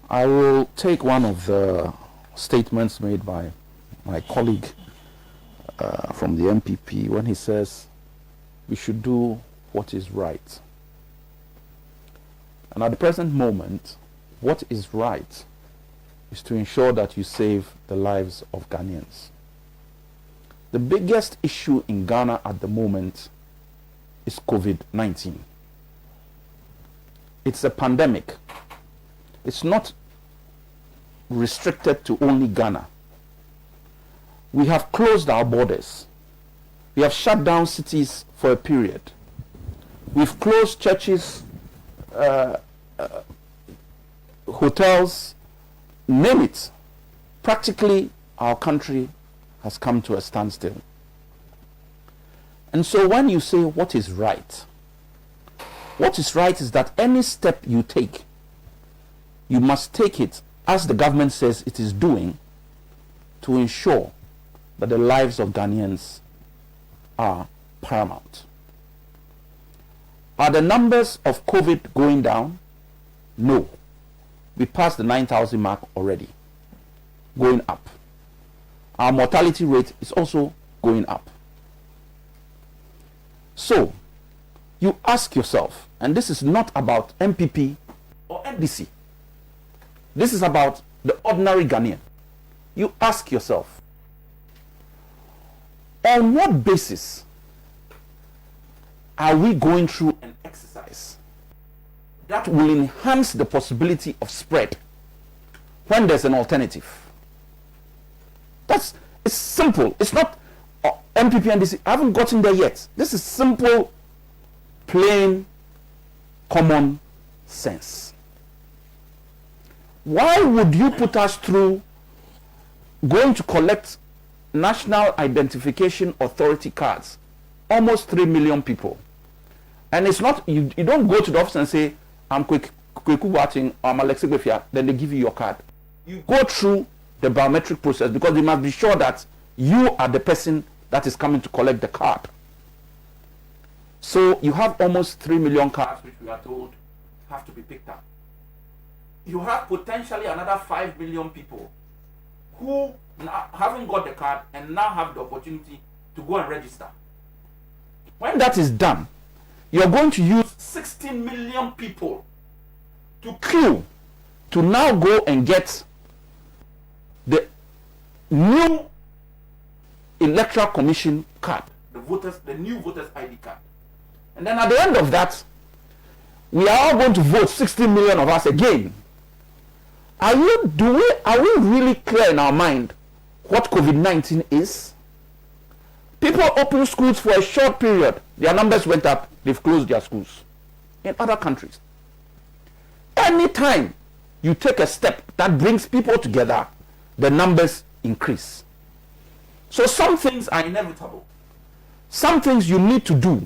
I will take one of the statements made by my colleague from the NPP when he says we should do what is right. And at the present moment, what is right is to ensure that you save the lives of Ghanaians. The biggest issue in Ghana at the moment is COVID-19. It's a pandemic. It's not restricted to only Ghana. We have closed our borders. We have shut down cities for a period. We've closed churches, hotels, name it. Practically, our country has come to a standstill. And so when you say what is right is that any step you take, you must take it as the government says it is doing to ensure that the lives of Ghanaians are paramount. Are the numbers of COVID going down? No. We passed the 9,000 mark already. Going up. Our mortality rate is also going up. So, you ask yourself, and this is not about NPP or NDC. This is about the ordinary Ghanaian. You ask yourself, on what basis are we going through an exercise that will enhance the possibility of spread when there's an alternative? It's simple. It's not NPP NDC. I haven't gotten there yet. This is simple, plain, common sense. Why would you put us through going to collect National Identification Authority cards? Almost 3 million people. And it's not, you don't go to the office and say, I'm Kweku Watching, I'm Segbefia, then they give you your card. You go through the biometric process because they must be sure that you are the person that is coming to collect the card. So you have almost 3 million cards which we are told have to be picked up. You have potentially another 5 million people who now haven't got the card and now have the opportunity to go and register. When that is done, you're going to use 16 million people to queue to now go and get the new Electoral Commission card, the new voters ID card. And then at the end of that, we are all going to vote 16 million of us again. Are we really clear in our mind what COVID-19 is? People open schools for a short period. Their numbers went up. They've closed their schools. In other countries, anytime you take a step that brings people together, the numbers increase. So some things are inevitable. Some things you need to do.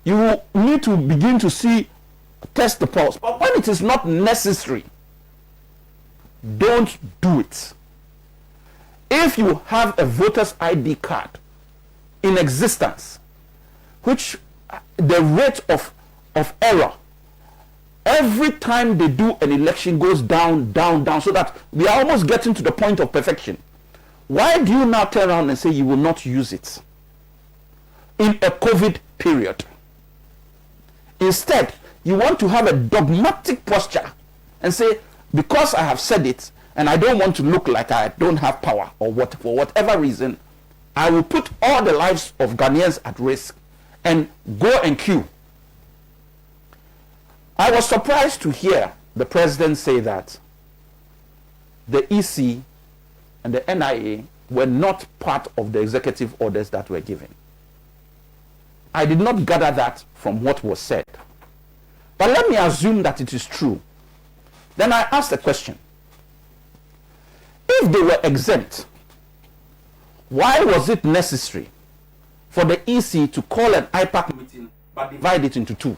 You need to begin to test the pulse. But when it is not necessary, don't do it. If you have a voter's ID card in existence, which the rate of error every time they do an election goes down, so that we are almost getting to the point of perfection, why do you now turn around and say you will not use it in a COVID period? Instead, you want to have a dogmatic posture and say, because I have said it and I don't want to look like I don't have power or for whatever reason, I will put all the lives of Ghanaians at risk and go and queue. I was surprised to hear the president say that the EC and the NIA were not part of the executive orders that were given. I did not gather that from what was said. But let me assume that it is true. Then I ask the question, if they were exempt, why was it necessary for the EC to call an IPAC meeting but divide it into two?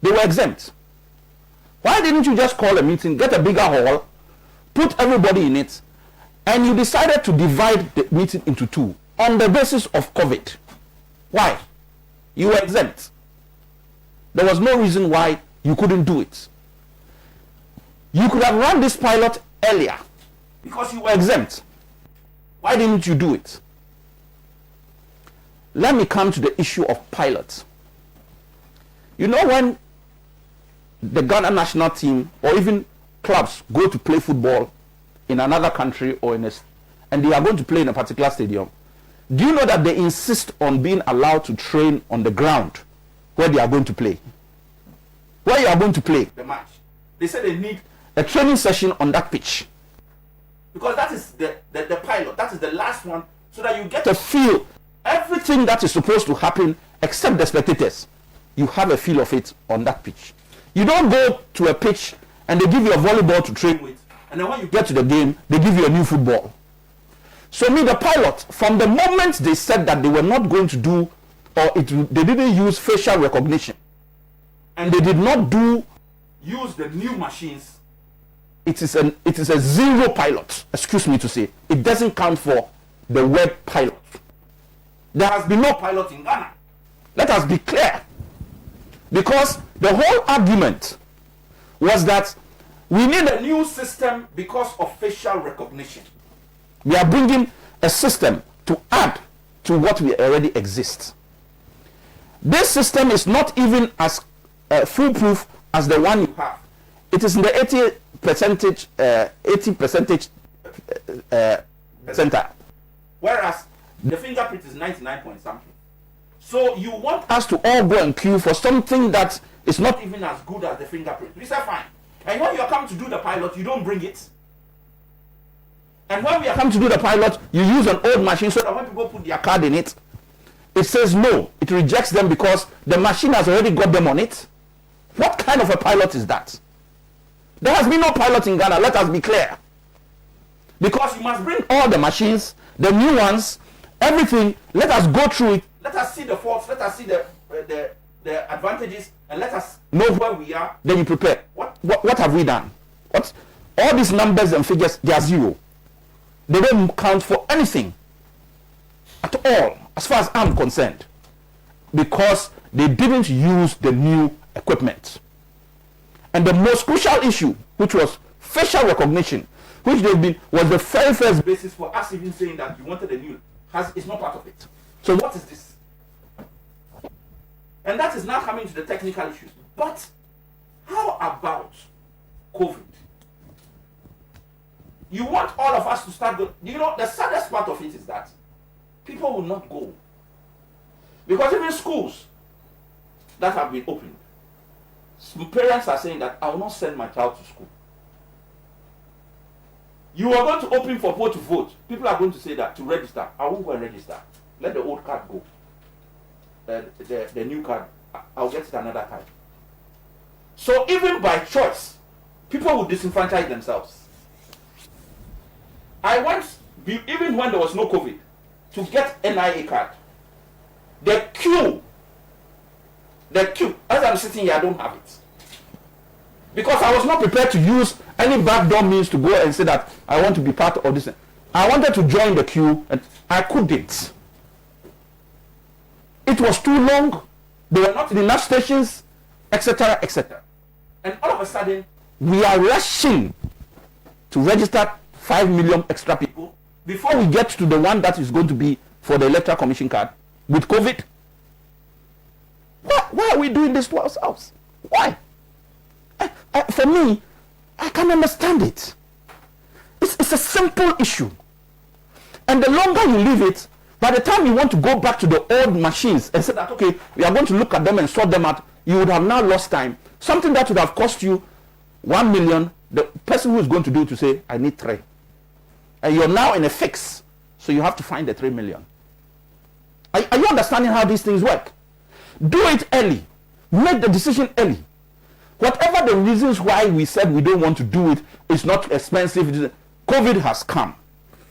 They were exempt. Why didn't you just call a meeting, get a bigger hall, put everybody in it, and you decided to divide the meeting into two on the basis of COVID? Why? You were exempt. There was no reason why you couldn't do it. You could have run this pilot earlier because you were exempt. Why didn't you do it? Let me come to the issue of pilots. You know, when the Ghana national team or even clubs go to play football in another country or and they are going to play in a particular stadium, do you know that they insist on being allowed to train on the ground where they are going to play? Where you are going to play the match. They say they need a training session on that pitch. Because that is the pilot. That is the last one, so that you get to feel everything that is supposed to happen except the spectators. You have a feel of it on that pitch. You don't go to a pitch and they give you a volleyball to train with, and then when you get to the game, they give you a new football. So the pilot, from the moment they said that they were not going to do, they didn't use facial recognition, and they did not use the new machines, it is a zero pilot. Excuse me to say, it doesn't count for the word pilot. There has been no pilot in Ghana. Let us be clear. Because the whole argument was that we need a new system because of facial recognition. We are bringing a system to add to what we already exist. This system is not even as foolproof as the one you have. It is in the 80 percentage percentile, whereas the fingerprint is 99 point something. So you want us to all go and queue for something that is not even as good as the fingerprint. We say fine. And when you are coming to do the pilot, you don't bring it. And when we are coming to do the pilot, you use an old machine so that when people put their card in it, it says no. It rejects them because the machine has already got them on it. What kind of a pilot is that? There has been no pilot in Ghana, let us be clear. Because you must bring all the machines, the new ones, everything. Let us go through it. Let us see the faults. Let us see the advantages, and let us know where we are. Then you prepare. What have we done? All these numbers and figures, they are zero. They don't count for anything at all, as far as I'm concerned, because they didn't use the new equipment. And the most crucial issue, which was facial recognition, which was the very first basis for us even saying that you wanted a new, is not part of it. So what is this? And that is now coming to the technical issues. But how about COVID? You want all of us to start going. You know, the saddest part of it is that people will not go. Because even schools that have been opened, some parents are saying that I will not send my child to school. You are going to open for people to vote. People are going to say that to register. I won't go and register. Let the old card go. The new card, I'll get it another time. So even by choice, people will disenfranchise themselves. I went, even when there was no COVID, to get NIA card. The queue, as I'm sitting here, I don't have it. Because I was not prepared to use any backdoor means to go and say that I want to be part of this. I wanted to join the queue and I couldn't. It was too long. There were not enough stations, etc., etc. And all of a sudden, we are rushing to register 5 million extra people before we get to the one that is going to be for the Electoral Commission card with COVID. Why are we doing this to ourselves? Why? For me, I can't understand it. It's a simple issue. And the longer you leave it, by the time you want to go back to the old machines and say that, okay, we are going to look at them and sort them out, you would have now lost time. Something that would have cost you 1 million, the person who is going to do it to say, I need 3. And you're now in a fix, so you have to find the 3 million. Are you understanding how these things work? Do it early. Make the decision early. Whatever the reasons why we said we don't want to do it, it's not expensive. COVID has come.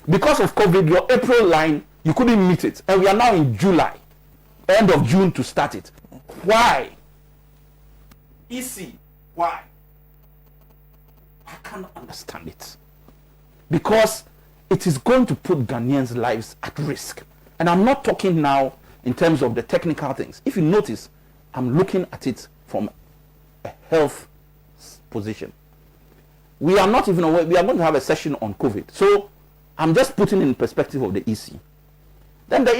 Because of COVID, your April line, you couldn't meet it. And we are now in July, end of June to start it. Why? EC, why? I cannot understand it. Because it is going to put Ghanaians' lives at risk. And I'm not talking now in terms of the technical things. If you notice, I'm looking at it from a health position. We are not even aware. We are going to have a session on COVID. So I'm just putting in perspective of the EC. Then the